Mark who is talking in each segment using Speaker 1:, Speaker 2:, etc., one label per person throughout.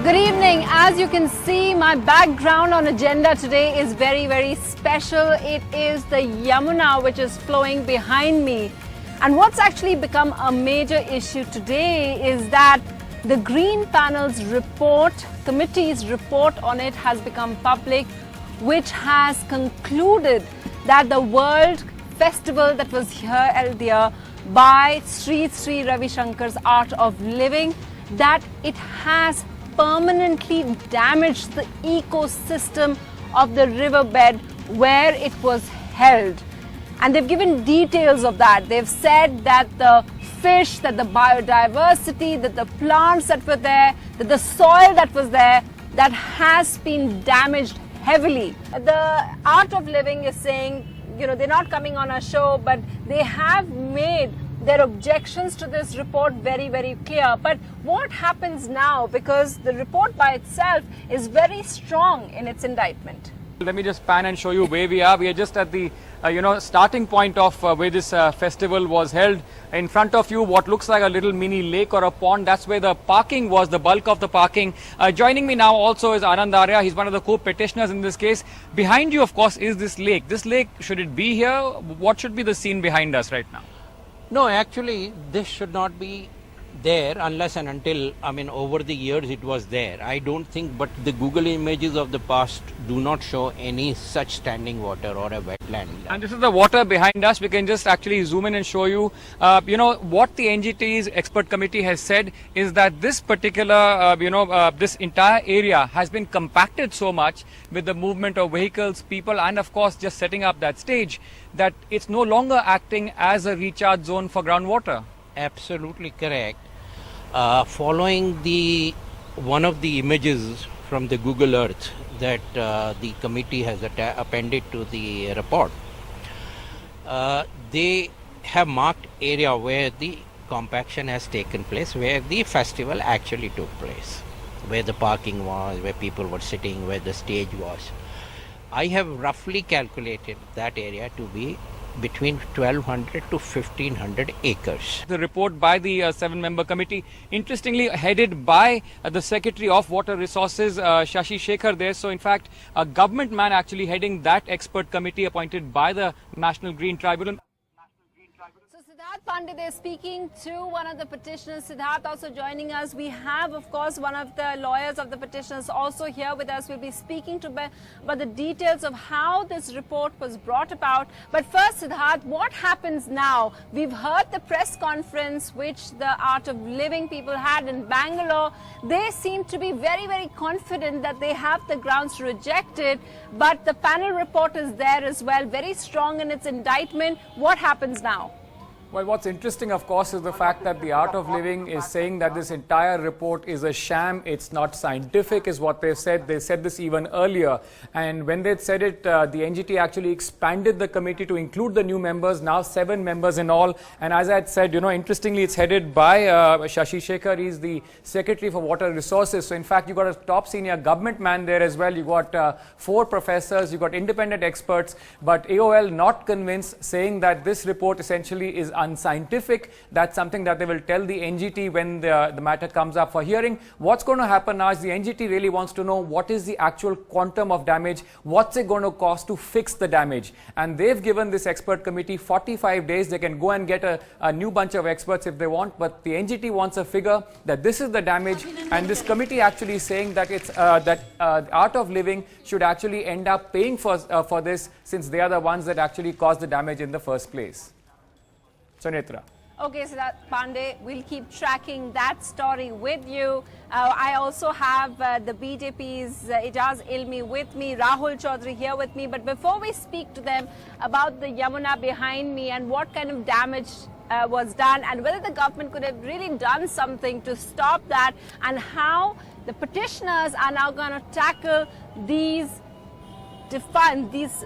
Speaker 1: Good evening. As you can see, my background on agenda today is very, very special. It is the Yamuna which is flowing behind me. And what's actually become a major issue today is that the Green Panel's committee's report on it has become public, which has concluded that the World Festival that was held here by Sri Ravi Shankar's Art of Living, that it has permanently damaged the ecosystem of the riverbed where it was held. And they've given details of that. They've said that the fish, that the biodiversity, that the plants that were there, that the soil that was there, that has been damaged heavily. The Art of Living is saying, they're not coming on our show, but they have made their objections to this report very, very clear. But what happens now? Because the report by itself is very strong in its indictment.
Speaker 2: Let me just pan and show you where we are. We are just at the starting point of where this festival was held. In front of you, what looks like a little mini lake or a pond, that's where the parking was, the bulk of the parking. Joining me now also is Anand Arya. He's one of the co-petitioners in this case. Behind you, of course, is this lake. This lake, should it be here? What should be the scene behind us right now?
Speaker 3: No, actually, this should not be there unless and until, over the years it was there. I don't think, but the Google images of the past do not show any such standing water or a wetland.
Speaker 2: And this is the water behind us. We can just actually zoom in and show you. What the NGT's expert committee has said is that this particular, this entire area has been compacted so much with the movement of vehicles, people, and of course just setting up that stage, that it's no longer acting as a recharge zone for groundwater.
Speaker 3: Absolutely correct. Following one of the images from the Google Earth that the committee has appended to the report, they have marked area where the compaction has taken place, where the festival actually took place, where the parking was, where people were sitting, where the stage was. I have roughly calculated that area to be between 1200 to 1500 acres.
Speaker 2: The report by the 7-member committee, interestingly headed by the Secretary of Water Resources, Shankar there. So in fact, a government man actually heading that expert committee appointed by the National Green Tribunal.
Speaker 1: So Siddharth Pandit is speaking to one of the petitioners. Siddharth also joining us. We have, of course, one of the lawyers of the petitioners also here with us. We'll be speaking about the details of how this report was brought about. But first, Siddharth, what happens now? We've heard the press conference which the Art of Living people had in Bangalore. They seem to be very, very confident that they have the grounds to reject it. But the panel report is there as well, very strong in its indictment. What happens now?
Speaker 2: Well, what's interesting, of course, is the fact that the Art of Living is saying that this entire report is a sham. It's not scientific, is what they said. They said this even earlier. And when they said it, the NGT actually expanded the committee to include the new members, now 7 members in all. And as I had said, interestingly, it's headed by Shankar. He's the Secretary for Water Resources. So in fact, you got a top senior government man there as well. You got 4 professors, you got independent experts. But AOL not convinced, saying that this report essentially is unscientific. That's something that they will tell the NGT when the matter comes up for hearing. What's going to happen now is the NGT really wants to know what is the actual quantum of damage, what's it going to cost to fix the damage. And they've given this expert committee 45 days. They can go and get a new bunch of experts if they want, but the NGT wants a figure that this is the damage, and this committee actually is saying that it's Art of Living should actually end up paying for this, since they are the ones that actually caused the damage in the first place. So, Netra.
Speaker 1: Okay, so that Pandey, we'll keep tracking that story with you. I also have the BJP's Ijaz Ilmi with me, Rahul Chaudhary here with me. But before we speak to them about the Yamuna behind me and what kind of damage was done and whether the government could have really done something to stop that, and how the petitioners are now going to tackle these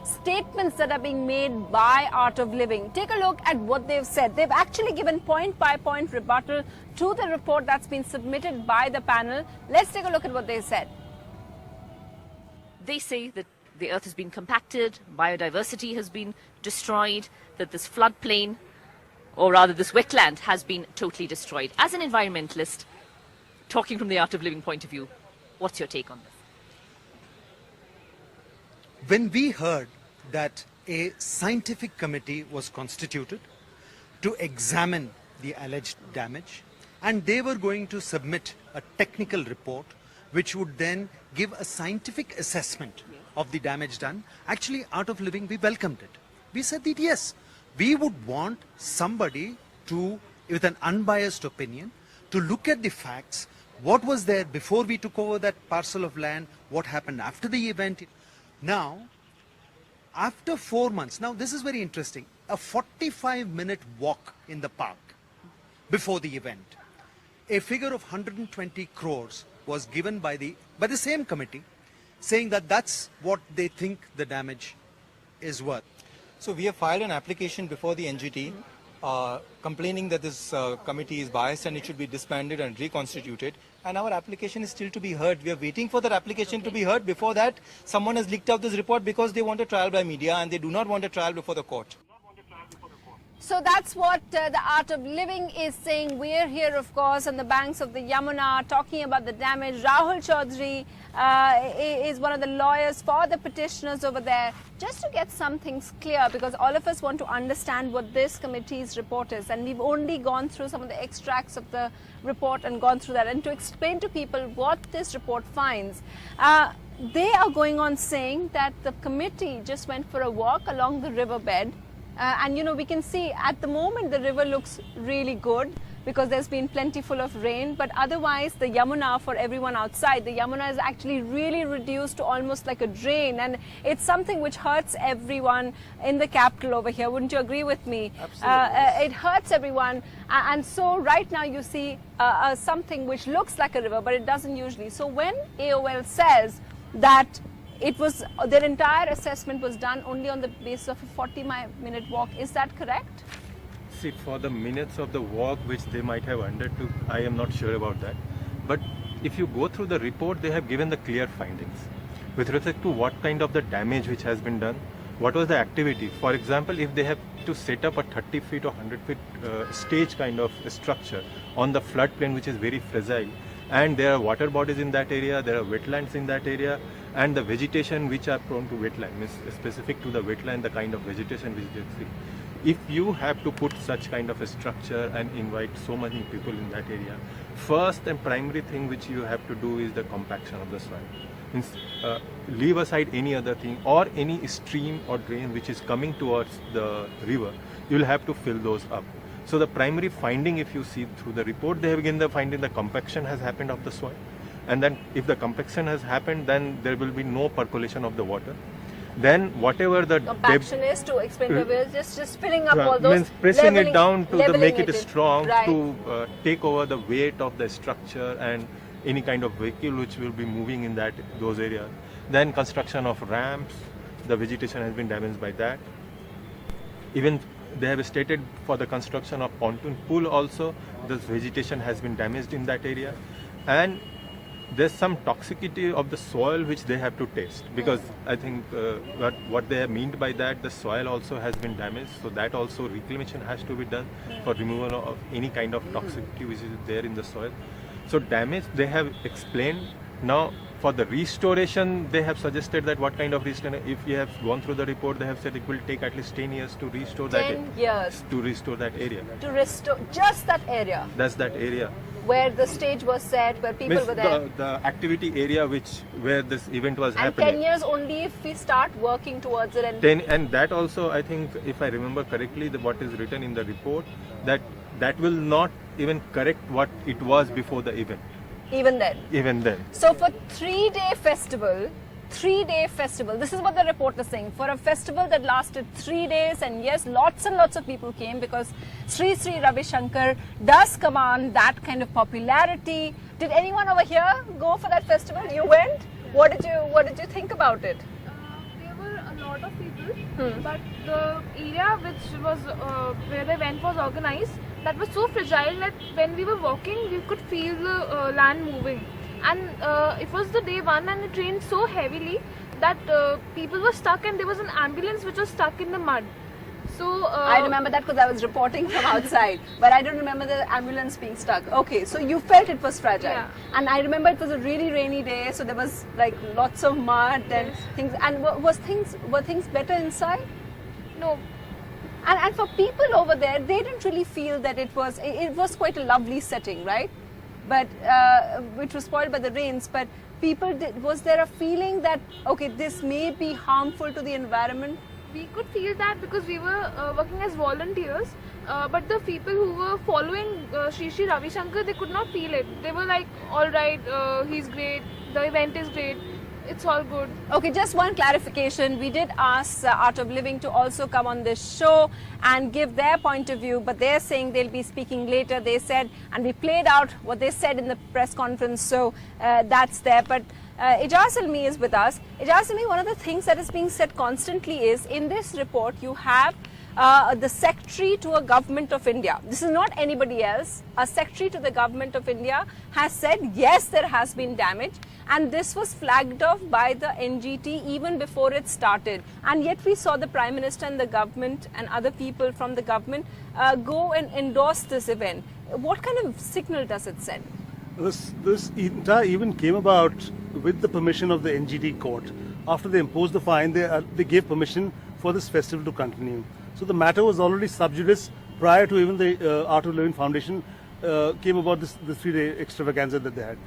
Speaker 1: statements that are being made by Art of Living. Take a look at what they've said. They've actually given point-by-point rebuttal to the report that's been submitted by the panel. Let's take a look at what they said.
Speaker 4: They say that the earth has been compacted, biodiversity has been destroyed, that this floodplain, or rather this wetland, has been totally destroyed. As an environmentalist, talking from the Art of Living point of view, What's your take on this?
Speaker 5: When we heard that a scientific committee was constituted to examine the alleged damage, and they were going to submit a technical report which would then give a scientific assessment of the damage done, actually Art of Living, we welcomed it. We said that yes, we would want somebody to, with an unbiased opinion, to look at the facts, what was there before we took over that parcel of land, what happened after the event. Now, after 4 months, now this is very interesting, a 45-minute walk in the park before the event, a figure of 120 crores was given by the same committee, saying that that's what they think the damage is worth.
Speaker 6: So we have filed an application before the NGT complaining that this committee is biased and it should be disbanded and reconstituted, and our application is still to be heard. We are waiting for that application to be heard. Before that, someone has leaked out this report because they want a trial by media and they do not want a trial before the court.
Speaker 1: So that's what the Art of Living is saying. We're here, of course, on the banks of the Yamuna talking about the damage. Rahul Chaudhary is one of the lawyers for the petitioners over there. Just to get some things clear, because all of us want to understand what this committee's report is. And we've only gone through some of the extracts of the report and gone through that. And to explain to people what this report finds, they are going on saying that the committee just went for a walk along the riverbed. And you know, we can see at the moment the river looks really good because there's been plentiful of rain, but otherwise the Yamuna, for everyone outside, the Yamuna is actually really reduced to almost like a drain, and it's something which hurts everyone in the capital over here. Wouldn't you agree with me?
Speaker 6: Absolutely.
Speaker 1: It hurts everyone, and so right now you see something which looks like a river, but it doesn't usually. So when AOL says that their entire assessment was done only on the basis of a 40-minute walk, is that correct?
Speaker 7: See, for the minutes of the walk which they might have undertook, I am not sure about that. But if you go through the report, they have given the clear findings with respect to what kind of the damage which has been done, what was the activity. For example, if they have to set up a 30 feet or 100 feet stage kind of structure on the floodplain, which is very fragile, and there are water bodies in that area, there are wetlands in that area, and the vegetation which are prone to wetland, means specific to the wetland, the kind of vegetation which they see. If you have to put such kind of a structure and invite so many people in that area, first and primary thing which you have to do is the compaction of the soil. Means, leave aside any other thing or any stream or drain which is coming towards the river, you will have to fill those up. So the primary finding, if you see through the report, they have given the finding the compaction has happened of the soil. And then if the compaction has happened, then there will be no percolation of the water. Then whatever the
Speaker 1: compaction is, to explain to viewers, just filling up all those,
Speaker 7: means pressing it down to make it strong,
Speaker 1: right,
Speaker 7: to take over the weight of the structure and any kind of vehicle which will be moving in those areas. Then construction of ramps, the vegetation has been damaged by that. Even they have stated for the construction of pontoon pool also, this vegetation has been damaged in that area. And there's some toxicity of the soil which they have to test, because I think what they have meant by that, the soil also has been damaged, so that also reclamation has to be done for removal of any kind of toxicity which is there in the soil. So damage they have explained. Now for the restoration, they have suggested that what kind of restoration, if you have gone through the report, they have said it will take at least 10 years to restore
Speaker 1: 10 years
Speaker 7: to restore that area.
Speaker 1: To restore just that area?
Speaker 7: That's that area
Speaker 1: where the stage was set, where people were there.
Speaker 7: The activity area where this event was happening.
Speaker 1: 10 years only if we start working towards it.
Speaker 7: And that also, I think, if I remember correctly, what is written in the report, that will not even correct what it was before the event.
Speaker 1: Even then?
Speaker 7: Even then.
Speaker 1: So for 3-day festival, this is what the report is saying. For a festival that lasted 3 days, and yes, lots and lots of people came because Sri Ravi Shankar does command that kind of popularity. Did anyone over here go for that festival? You went? What did you think about it?
Speaker 8: There were a lot of people, but the area which was where the event was organized, that was so fragile that when we were walking, we could feel the land moving. And it was the day one, and it rained so heavily that people were stuck, and there was an ambulance which was stuck in the mud. So
Speaker 1: I remember that because I was reporting from outside, but I don't remember the ambulance being stuck. Okay, so you felt it was fragile.
Speaker 8: Yeah.
Speaker 1: And I remember it was a really rainy day, so there was like lots of mud and things. And were things better inside?
Speaker 8: no,
Speaker 1: And for people over there, they didn't really feel that it was quite a lovely setting, right? But which was spoiled by the rains. But was there a feeling that okay, this may be harmful to the environment?
Speaker 8: we could feel that because we were working as volunteers, but the people who were following Shri Ravi Shankar, they could not feel it. They were like, all right, he's great, the event is great, it's all good.
Speaker 1: Okay, just one clarification. We did ask Art of Living to also come on this show and give their point of view, but they're saying they'll be speaking later. They said, and we played out what they said in the press conference, so that's there. But Ijaz Almi is with us. Ijaz Almi, one of the things that is being said constantly is, in this report, you have the Secretary to a Government of India. This is not anybody else. A Secretary to the Government of India has said, yes, there has been damage. And this was flagged off by the NGT even before it started. And yet we saw the Prime Minister and the government and other people from the government go and endorse this event. What kind of signal does it send?
Speaker 9: This entire event came about with the permission of the NGT court. After they imposed the fine, they gave permission for this festival to continue. So the matter was already sub judice prior to even the Art of Living Foundation came about this 3-day extravaganza that they had.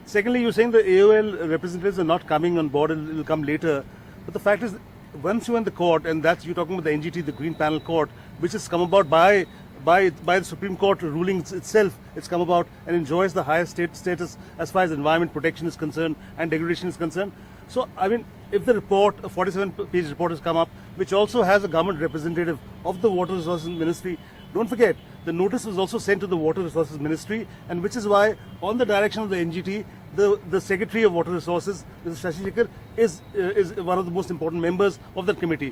Speaker 9: Secondly, you're saying the AOL representatives are not coming on board, it will come later. But the fact is, once you're in the court, and that's you're talking about the NGT, the Green Panel Court, which has come about by the Supreme Court ruling itself, it's come about and enjoys the highest status as far as environment protection is concerned and degradation is concerned. So, I mean, if the report, a 47-page report has come up, which also has a government representative of the Water Resources Ministry, don't forget, the notice was also sent to the Water Resources Ministry, and which is why, on the direction of the NGT, the Secretary of Water Resources, Mr. Shankar, is one of the most important members of that committee.